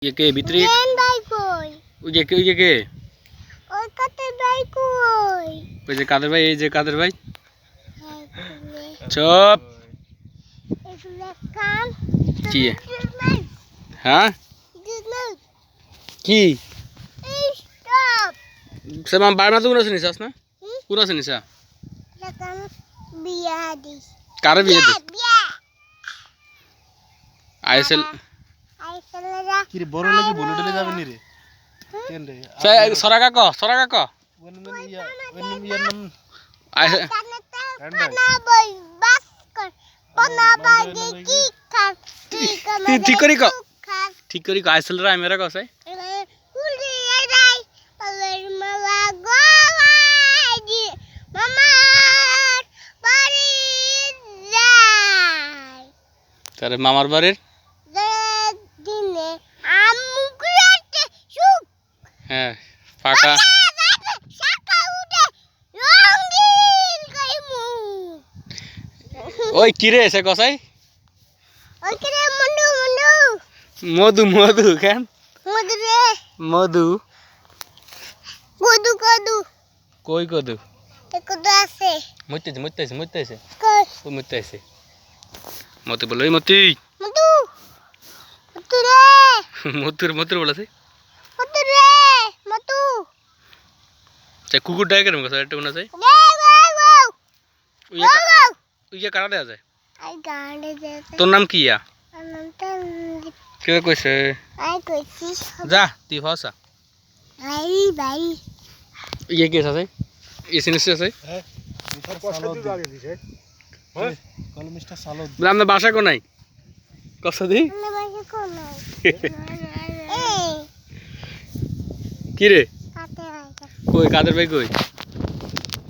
ये के भीतरी ওই যে কে ওই কাদের ভাই কই ওই যে কাদের ভাই এই যে কাদের ভাই চুপ এগুলো কাম কি হ্যাঁ কি স্টপ সেমা বাইরে তো কোন শুনিস না কোন শুনিস লাগাম বিয়া দিস কারে বিয়ে দে বিয়া আইএসএল আইসলরা কি রে বড় লাগি বলুডলে যাবে নি রে কেন রে সরাকা ক ওনম ইয়ার নাম আইএসএল না বই বাস কর পনা বাগে কি খান ঠিক করি ক আইএসএল রা মেরা কসাই কুলি রাই পালের মালা গোয়াই মামা বাড়ি যাই তারে মামার বাড়ির দিনে আমুকুরাতে সুখ হ্যাঁ ফাঁকা শাকা উঠে রঙিন কইমু ওই কিরে এসে কসাই ওইখানে মধু কেন মধুরে মধু কদু কই কদু কদু আছে মইতেছে কই ও মইতেছে মতে বলো এই মতি মধু মধুরে মতুর বলেছে মধুরে মধু চাই কুকুর ডাকে কেন কসাই একটা কোনা চাই ওয়াও ওই যে কারা দেয়া যায় আই গানে যেতে তোর নাম কি ইয়া নামটা কে কইছে আই কইছি যা তুই হসা ভাই ইয়ে কি আছে এই সিনিস আছে হ্যাঁ মিস্টার সালাদ গাড়ি দিছে হ্যাঁ কল মিস্টার সালাদ বলে আমরা বাসা কো নাই কসা দি না বাকি কোন এই কি রে কাতে কই কাদের ভাই কই